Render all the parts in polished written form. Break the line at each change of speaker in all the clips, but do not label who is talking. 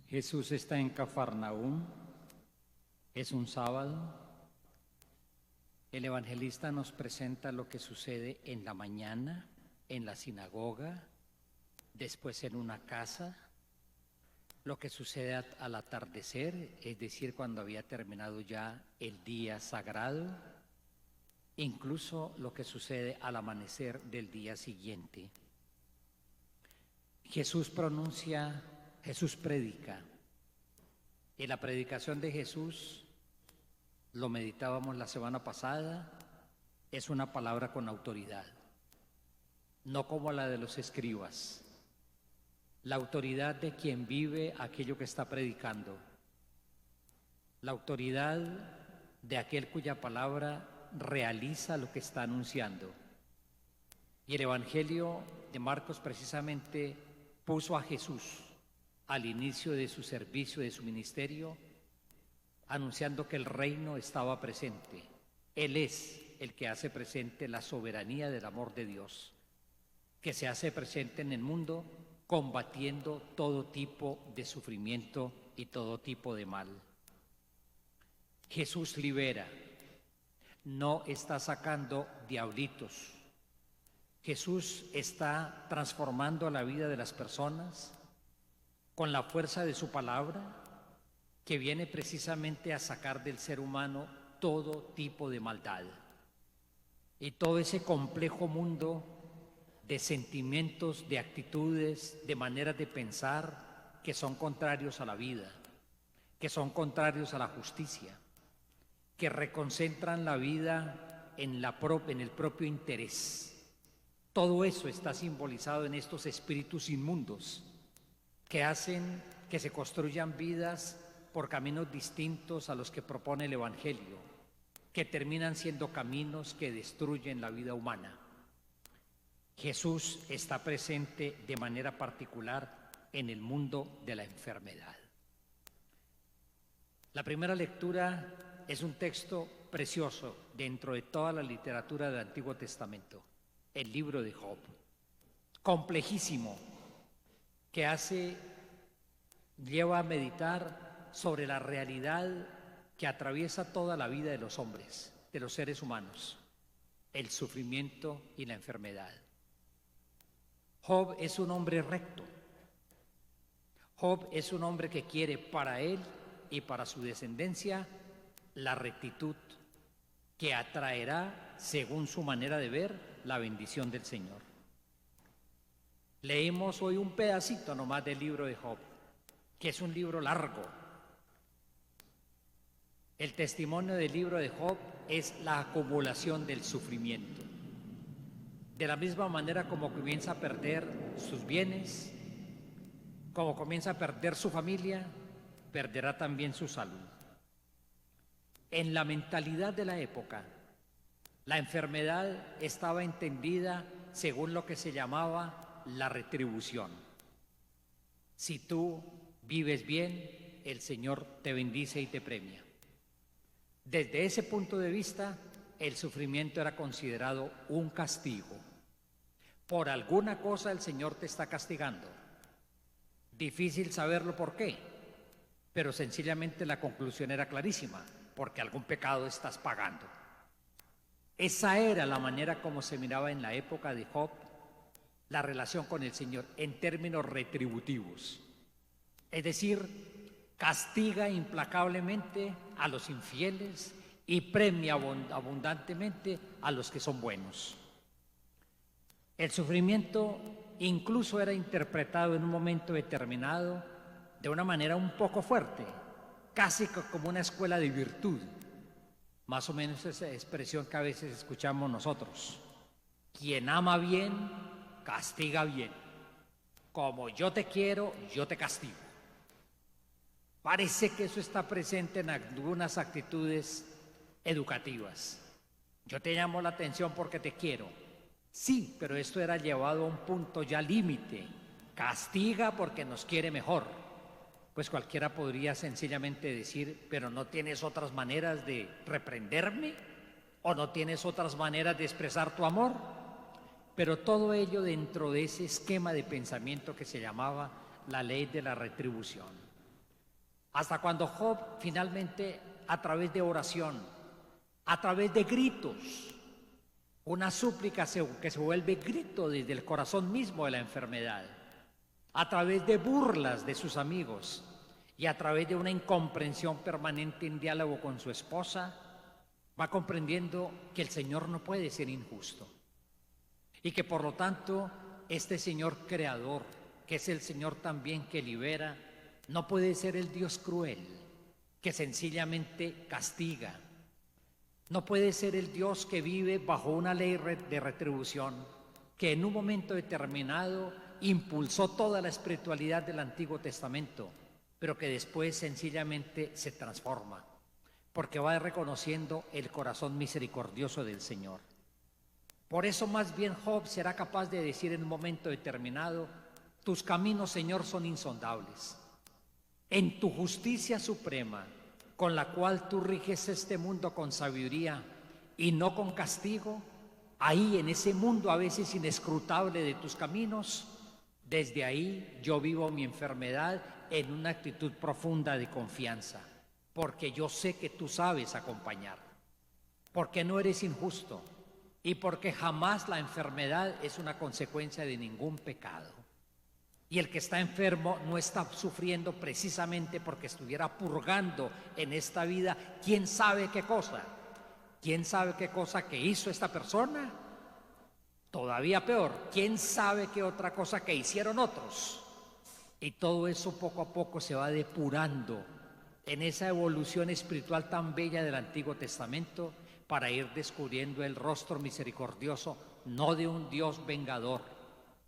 Jesús está en Cafarnaúm, es un sábado. El evangelista nos presenta lo que sucede en la mañana, en la sinagoga, después en una casa, lo que sucede al atardecer, es decir, cuando había terminado ya el día sagrado, incluso lo que sucede al amanecer del día siguiente. Jesús predica, y la predicación de Jesús, lo meditábamos la semana pasada, es una palabra con autoridad, no como la de los escribas. La autoridad de quien vive aquello que está predicando, la autoridad de aquel cuya palabra realiza lo que está anunciando. Y el Evangelio de Marcos precisamente puso a Jesús al inicio de su servicio, de su ministerio, anunciando que el reino estaba presente. Él es el que hace presente la soberanía del amor de Dios, que se hace presente en el mundo, combatiendo todo tipo de sufrimiento y todo tipo de mal. Jesús libera, no está sacando diablitos. Jesús está transformando la vida de las personas con la fuerza de su palabra, que viene precisamente a sacar del ser humano todo tipo de maldad y todo ese complejo mundo de sentimientos, de actitudes, de maneras de pensar que son contrarios a la vida, que son contrarios a la justicia, que reconcentran la vida en el propio interés. Todo eso está simbolizado en estos espíritus inmundos que hacen que se construyan vidas por caminos distintos a los que propone el Evangelio, que terminan siendo caminos que destruyen la vida humana. Jesús está presente de manera particular en el mundo de la enfermedad. La primera lectura es un texto precioso dentro de toda la literatura del Antiguo Testamento, el libro de Job, complejísimo, que lleva a meditar sobre la realidad que atraviesa toda la vida de los hombres, de los seres humanos, el sufrimiento y la enfermedad. Job es un hombre recto. Job es un hombre que quiere para él y para su descendencia la rectitud que atraerá, según su manera de ver, la bendición del Señor. Leímos hoy un pedacito nomás del libro de Job, que es un libro largo. El testimonio del libro de Job es la acumulación del sufrimiento. De la misma manera como comienza a perder sus bienes, como comienza a perder su familia, perderá también su salud. En la mentalidad de la época, la enfermedad estaba entendida según lo que se llamaba la retribución. Si tú vives bien, el Señor te bendice y te premia. Desde ese punto de vista, el sufrimiento era considerado un castigo. Por alguna cosa el Señor te está castigando. Difícil saberlo por qué, pero sencillamente la conclusión era clarísima, porque algún pecado estás pagando. Esa era la manera como se miraba en la época de Job la relación con el Señor en términos retributivos. Es decir, castiga implacablemente a los infieles y premia abundantemente a los que son buenos. El sufrimiento incluso era interpretado en un momento determinado de una manera un poco fuerte, casi como una escuela de virtud. Más o menos esa expresión que a veces escuchamos nosotros. Quien ama bien, castiga bien. Como yo te quiero, yo te castigo. Parece que eso está presente en algunas actitudes educativas. Yo te llamo la atención porque te quiero. Sí, pero esto era llevado a un punto ya límite. Castiga porque nos quiere mejor. Pues cualquiera podría sencillamente decir, pero ¿no tienes otras maneras de reprenderme? ¿O no tienes otras maneras de expresar tu amor? Pero todo ello dentro de ese esquema de pensamiento que se llamaba la ley de la retribución. hasta cuando Job finalmente, a través de oración, a través de gritos, una súplica que se vuelve grito desde el corazón mismo de la enfermedad, a través de burlas de sus amigos y a través de una incomprensión permanente en diálogo con su esposa, va comprendiendo que el Señor no puede ser injusto y que por lo tanto este Señor creador, que es el Señor también que libera, no puede ser el Dios cruel, que sencillamente castiga. No puede ser el Dios que vive bajo una ley de retribución, que en un momento determinado impulsó toda la espiritualidad del Antiguo Testamento, pero que después sencillamente se transforma, porque va reconociendo el corazón misericordioso del Señor. Por eso más bien Job será capaz de decir en un momento determinado: tus caminos, Señor, son insondables. En tu justicia suprema, con la cual tú riges este mundo con sabiduría y no con castigo, ahí en ese mundo a veces inescrutable de tus caminos, desde ahí yo vivo mi enfermedad en una actitud profunda de confianza, porque yo sé que tú sabes acompañar, porque no eres injusto y porque jamás la enfermedad es una consecuencia de ningún pecado. Y el que está enfermo no está sufriendo precisamente porque estuviera purgando en esta vida quién sabe qué cosa. ¿Quién sabe qué cosa que hizo esta persona? Todavía peor, ¿quién sabe qué otra cosa que hicieron otros? Y todo eso poco a poco se va depurando en esa evolución espiritual tan bella del Antiguo Testamento para ir descubriendo el rostro misericordioso, no de un Dios vengador,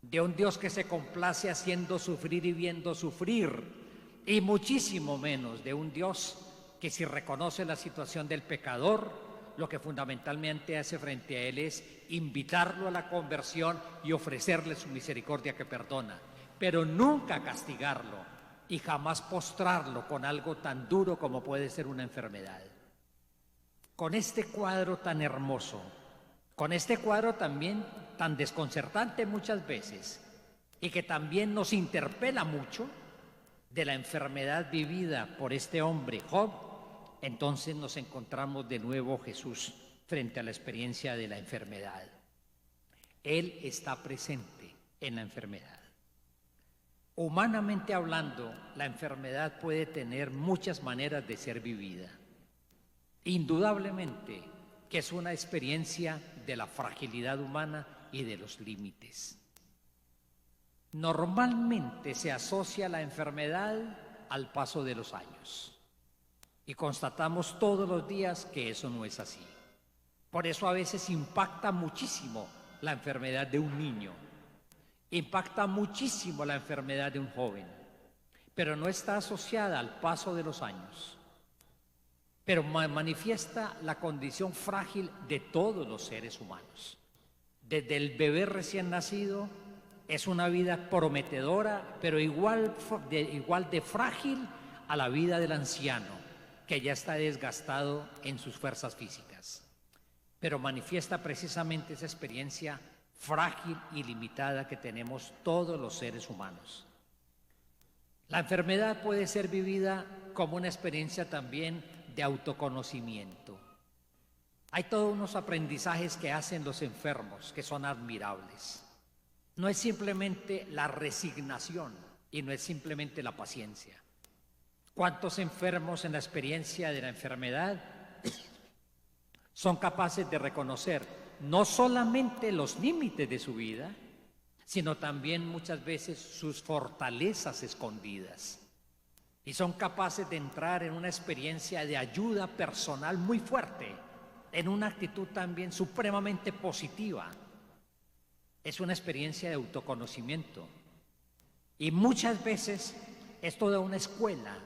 de un Dios que se complace haciendo sufrir y viendo sufrir, y muchísimo menos de un Dios que, si reconoce la situación del pecador, lo que fundamentalmente hace frente a él es invitarlo a la conversión y ofrecerle su misericordia que perdona, pero nunca castigarlo y jamás postrarlo con algo tan duro como puede ser una enfermedad. Con este cuadro tan hermoso, con este cuadro también tan desconcertante muchas veces y que también nos interpela mucho de la enfermedad vivida por este hombre Job, entonces nos encontramos de nuevo Jesús frente a la experiencia de la enfermedad. Él está presente en la enfermedad. Humanamente hablando, la enfermedad puede tener muchas maneras de ser vivida. Indudablemente que es una experiencia de la fragilidad humana y de los límites. Normalmente se asocia la enfermedad al paso de los años y constatamos todos los días que eso no es así. Por eso a veces impacta muchísimo la enfermedad de un niño, impacta muchísimo la enfermedad de un joven, pero no está asociada al paso de los años. Pero manifiesta la condición frágil de todos los seres humanos. Desde el bebé recién nacido es una vida prometedora, pero igual de frágil a la vida del anciano, que ya está desgastado en sus fuerzas físicas. Pero manifiesta precisamente esa experiencia frágil y limitada que tenemos todos los seres humanos. La enfermedad puede ser vivida como una experiencia también de autoconocimiento. Hay todos unos aprendizajes que hacen los enfermos que son admirables. No es simplemente la resignación y no es simplemente la paciencia. ¿Cuántos enfermos en la experiencia de la enfermedad son capaces de reconocer no solamente los límites de su vida, sino también muchas veces sus fortalezas escondidas? Y son capaces de entrar en una experiencia de ayuda personal muy fuerte, en una actitud también supremamente positiva. Es una experiencia de autoconocimiento. Y muchas veces es toda una escuela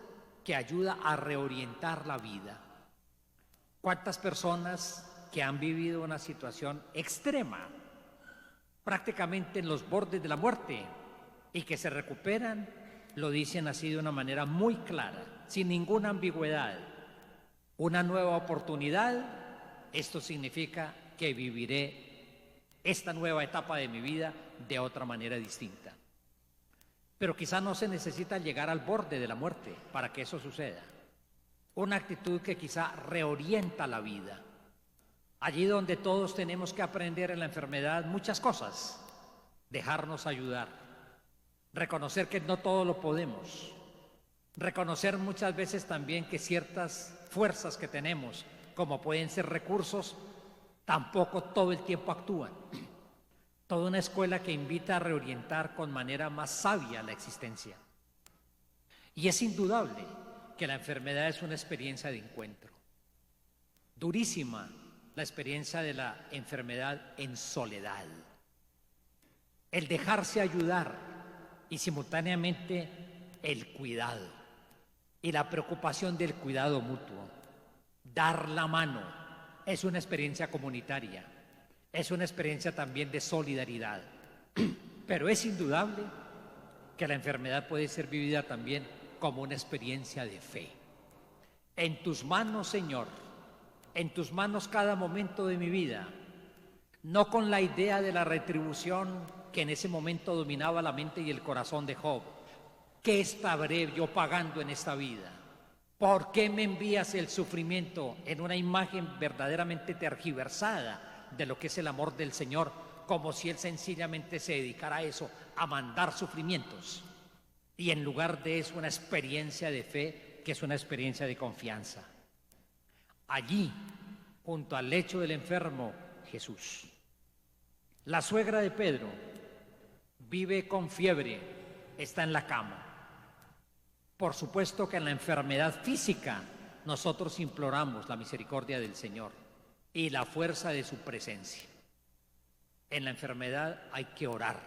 que ayuda a reorientar la vida. ¿Cuántas personas que han vivido una situación extrema, prácticamente en los bordes de la muerte, y que se recuperan, lo dicen así de una manera muy clara, sin ninguna ambigüedad? Una nueva oportunidad, esto significa que viviré esta nueva etapa de mi vida de otra manera distinta. pero quizá no se necesita llegar al borde de la muerte para que eso suceda. Una actitud que quizá reorienta la vida. Allí donde todos tenemos que aprender en la enfermedad muchas cosas, dejarnos ayudar, reconocer que no todo lo podemos, reconocer muchas veces también que ciertas fuerzas que tenemos, como pueden ser recursos, tampoco todo el tiempo actúan. Toda una escuela que invita a reorientar con manera más sabia la existencia. Y es indudable que la enfermedad es una experiencia de encuentro. Durísima la experiencia de la enfermedad en soledad. El dejarse ayudar y simultáneamente el cuidado y la preocupación del cuidado mutuo. Dar la mano es una experiencia comunitaria, es una experiencia también de solidaridad. Pero es indudable que la enfermedad puede ser vivida también como una experiencia de fe. En tus manos, Señor, en tus manos cada momento de mi vida, no con la idea de la retribución que en ese momento dominaba la mente y el corazón de Job. ¿Qué estaré yo pagando en esta vida? ¿Por qué me envías el sufrimiento en una imagen verdaderamente tergiversada de lo que es el amor del Señor, como si Él sencillamente se dedicara a eso, a mandar sufrimientos? Y en lugar de eso, una experiencia de fe, que es una experiencia de confianza. Allí, junto al lecho del enfermo, Jesús. La suegra de Pedro vive con fiebre, está en la cama. Por supuesto que en la enfermedad física nosotros imploramos la misericordia del Señor y la fuerza de su presencia. En la enfermedad hay que orar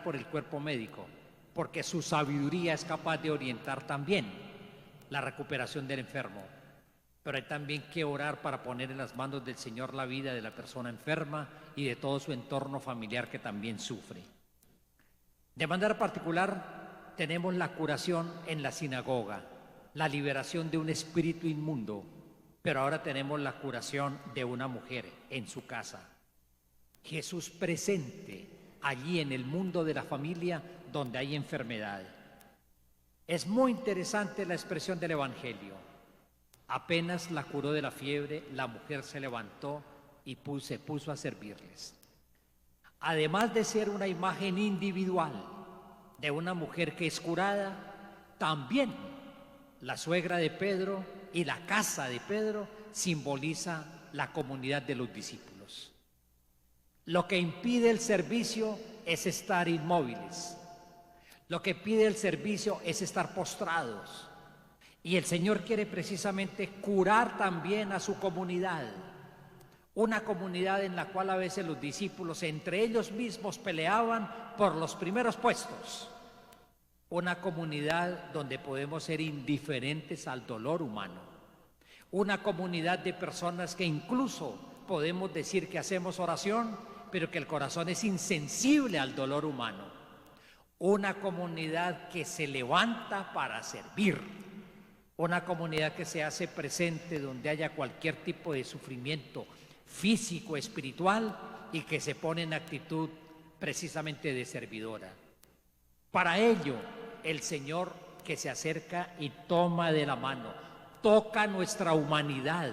por el cuerpo médico, porque su sabiduría es capaz de orientar también la recuperación del enfermo. Pero hay también que orar para poner en las manos del Señor la vida de la persona enferma y de todo su entorno familiar que también sufre. De manera particular, tenemos la curación en la sinagoga, la liberación de un espíritu inmundo, pero ahora tenemos la curación de una mujer en su casa. Jesús presente allí en el mundo de la familia donde hay enfermedad. Es muy interesante la expresión del Evangelio. Apenas la curó de la fiebre, la mujer se levantó y se puso a servirles. Además de ser una imagen individual de una mujer que es curada, también la suegra de Pedro y la casa de Pedro simboliza la comunidad de los discípulos. Lo que impide el servicio es estar inmóviles. Lo que pide el servicio es estar postrados. Y el Señor quiere precisamente curar también a su comunidad. Una comunidad en la cual a veces los discípulos entre ellos mismos peleaban por los primeros puestos. Una comunidad donde podemos ser indiferentes al dolor humano. Una comunidad de personas que incluso podemos decir que hacemos oración, pero que el corazón es insensible al dolor humano. Una comunidad que se levanta para servir. Una comunidad que se hace presente donde haya cualquier tipo de sufrimiento físico, espiritual, y que se pone en actitud precisamente de servidora. Para ello, el Señor que se acerca y toma de la mano, toca nuestra humanidad,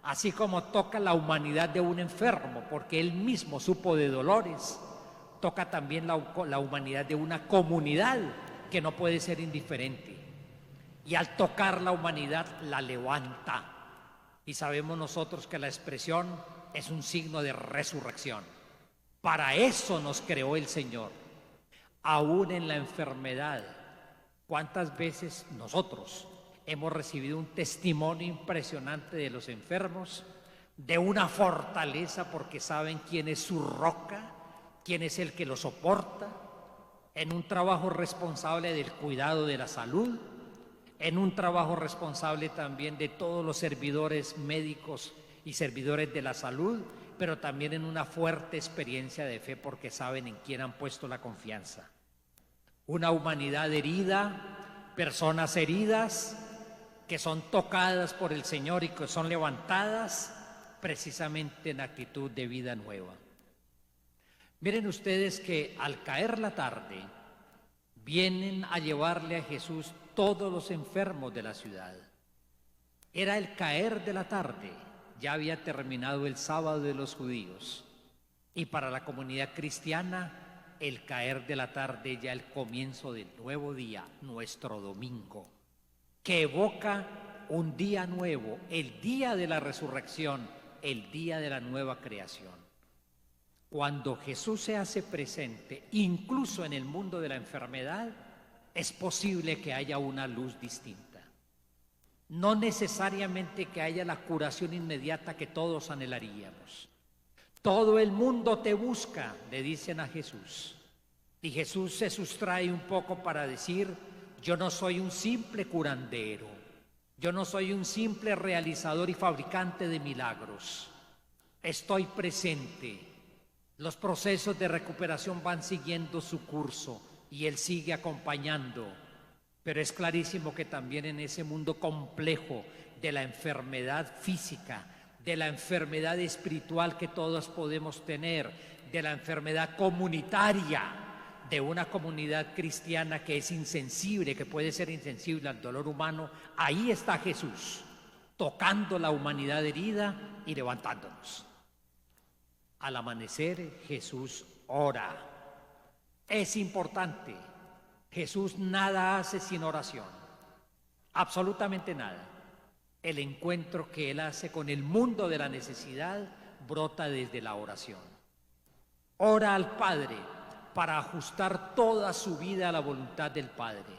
así como toca la humanidad de un enfermo, porque Él mismo supo de dolores, toca también la humanidad de una comunidad que no puede ser indiferente. Y al tocar la humanidad, la levanta. Y sabemos nosotros que la expresión es un signo de resurrección. Para eso nos creó el Señor. Aún en la enfermedad, ¿cuántas veces nosotros hemos recibido un testimonio impresionante de los enfermos, de una fortaleza porque saben quién es su roca, quién es el que lo soporta, en un trabajo responsable del cuidado de la salud, en un trabajo responsable también de todos los servidores médicos y servidores de la salud, pero también en una fuerte experiencia de fe porque saben en quién han puesto la confianza. Una humanidad herida, personas heridas que son tocadas por el Señor y que son levantadas precisamente en actitud de vida nueva. Miren ustedes que al caer la tarde, vienen a llevarle a Jesús todos los enfermos de la ciudad. Era el caer de la tarde, ya había terminado el sábado de los judíos, y para la comunidad cristiana, el caer de la tarde ya el comienzo del nuevo día, nuestro domingo, que evoca un día nuevo, el día de la resurrección, el día de la nueva creación. Cuando Jesús se hace presente, incluso en el mundo de la enfermedad, es posible que haya una luz distinta. No necesariamente que haya la curación inmediata que todos anhelaríamos. Todo el mundo te busca, le dicen a Jesús. Y Jesús se sustrae un poco para decir: yo no soy un simple curandero, yo no soy un simple realizador y fabricante de milagros. Estoy presente. Los procesos de recuperación van siguiendo su curso y Él sigue acompañando. Pero es clarísimo que también en ese mundo complejo de la enfermedad física, de la enfermedad espiritual que todos podemos tener, de la enfermedad comunitaria, de una comunidad cristiana que es insensible, que puede ser insensible al dolor humano, ahí está Jesús, tocando la humanidad herida y levantándonos. Al amanecer, Jesús ora. Es importante. Jesús nada hace sin oración. Absolutamente nada. El encuentro que Él hace con el mundo de la necesidad brota desde la oración. Ora al Padre para ajustar toda su vida a la voluntad del Padre.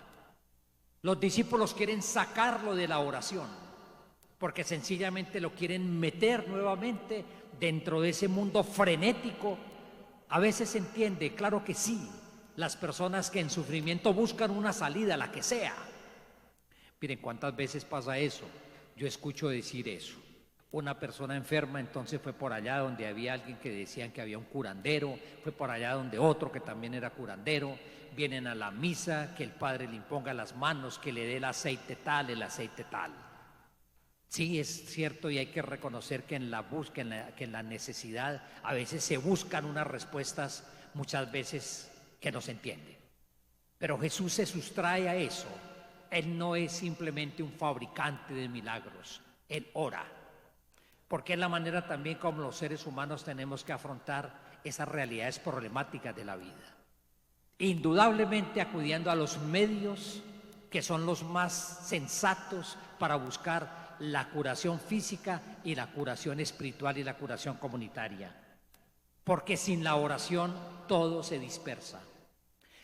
Los discípulos quieren sacarlo de la oración, porque sencillamente lo quieren meter nuevamente dentro de ese mundo frenético. A veces se entiende, claro que sí, las personas que en sufrimiento buscan una salida, la que sea. Miren cuántas veces pasa eso. Yo escucho decir eso. Una persona enferma, entonces fue por allá donde había alguien que decían que había un curandero, fue por allá donde otro que también era curandero, vienen a la misa, que el Padre le imponga las manos, que le dé el aceite tal, el aceite tal. Sí, es cierto, y hay que reconocer que en la búsqueda, que en la necesidad, a veces se buscan unas respuestas, muchas veces que no se entienden. Pero Jesús se sustrae a eso. Él no es simplemente un fabricante de milagros, Él ora. Porque es la manera también como los seres humanos tenemos que afrontar esas realidades problemáticas de la vida. Indudablemente acudiendo a los medios que son los más sensatos para buscar la curación física y la curación espiritual y la curación comunitaria. Porque sin la oración todo se dispersa.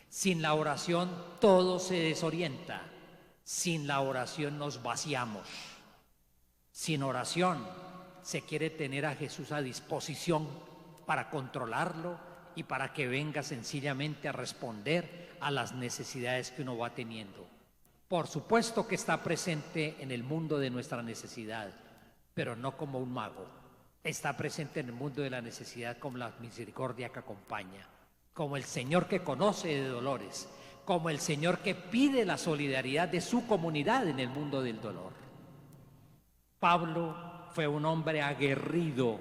Sin la oración todo se desorienta. Sin la oración nos vaciamos. Sin oración se quiere tener a Jesús a disposición para controlarlo y para que venga sencillamente a responder a las necesidades que uno va teniendo. Por supuesto que está presente en el mundo de nuestra necesidad, pero no como un mago. Está presente en el mundo de la necesidad como la misericordia que acompaña, como el Señor que conoce de dolores, como el Señor que pide la solidaridad de su comunidad en el mundo del dolor. Pablo fue un hombre aguerrido,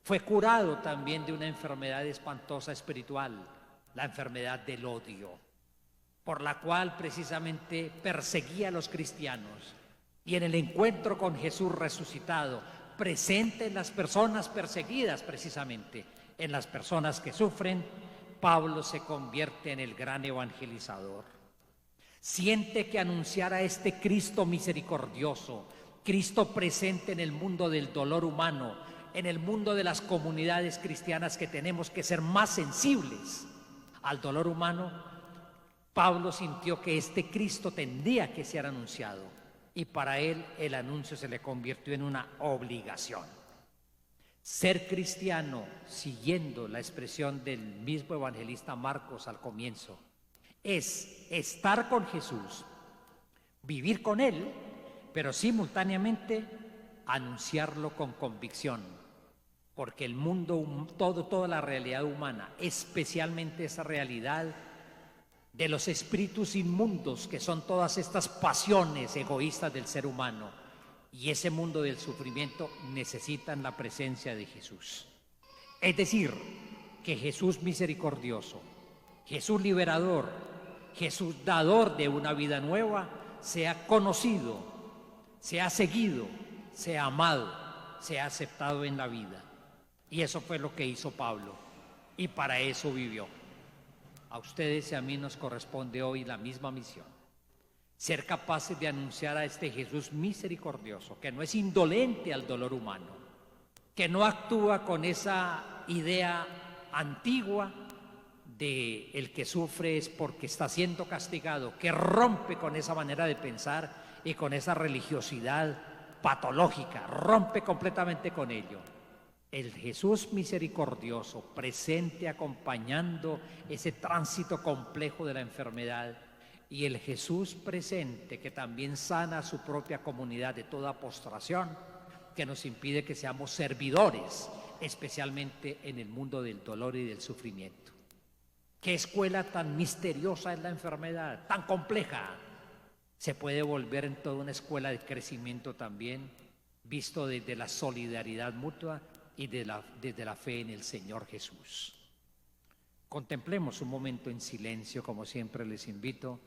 fue curado también de una enfermedad espantosa espiritual, la enfermedad del odio, por la cual precisamente perseguía a los cristianos. Y en el encuentro con Jesús resucitado, presente en las personas perseguidas precisamente, en las personas que sufren, Pablo se convierte en el gran evangelizador. Siente que anunciar a este Cristo misericordioso, Cristo presente en el mundo del dolor humano, en el mundo de las comunidades cristianas que tenemos que ser más sensibles al dolor humano, Pablo sintió que este Cristo tendría que ser anunciado y para él el anuncio se le convirtió en una obligación. Ser cristiano, siguiendo la expresión del mismo evangelista Marcos al comienzo, es estar con Jesús, vivir con Él, pero simultáneamente anunciarlo con convicción, porque el mundo, toda la realidad humana, especialmente esa realidad de los espíritus inmundos, que son todas estas pasiones egoístas del ser humano, y ese mundo del sufrimiento necesitan la presencia de Jesús. Es decir, que Jesús misericordioso, Jesús liberador, Jesús dador de una vida nueva, sea conocido, sea seguido, sea amado, sea aceptado en la vida. Y eso fue lo que hizo Pablo, y para eso vivió. A ustedes y a mí nos corresponde hoy la misma misión: ser capaces de anunciar a este Jesús misericordioso, que no es indolente al dolor humano, que no actúa con esa idea antigua de el que sufre es porque está siendo castigado, que rompe con esa manera de pensar y con esa religiosidad patológica, rompe completamente con ello. El Jesús misericordioso, presente acompañando ese tránsito complejo de la enfermedad, y el Jesús presente que también sana a su propia comunidad de toda postración, que nos impide que seamos servidores, especialmente en el mundo del dolor y del sufrimiento. ¿Qué escuela tan misteriosa es la enfermedad, tan compleja? Se puede volver en toda una escuela de crecimiento también, visto desde la solidaridad mutua y desde la fe en el Señor Jesús. Contemplemos un momento en silencio, como siempre les invito,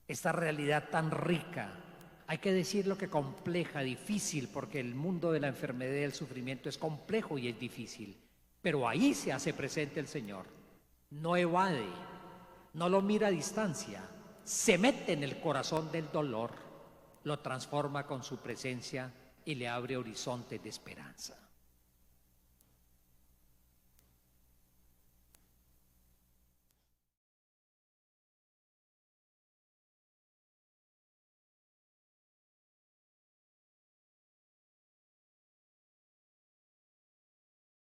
esta realidad tan rica, hay que decirlo que compleja, difícil, porque el mundo de la enfermedad y el sufrimiento es complejo y es difícil, pero ahí se hace presente el Señor. No evade, no lo mira a distancia, se mete en el corazón del dolor, lo transforma con su presencia y le abre horizontes de esperanza.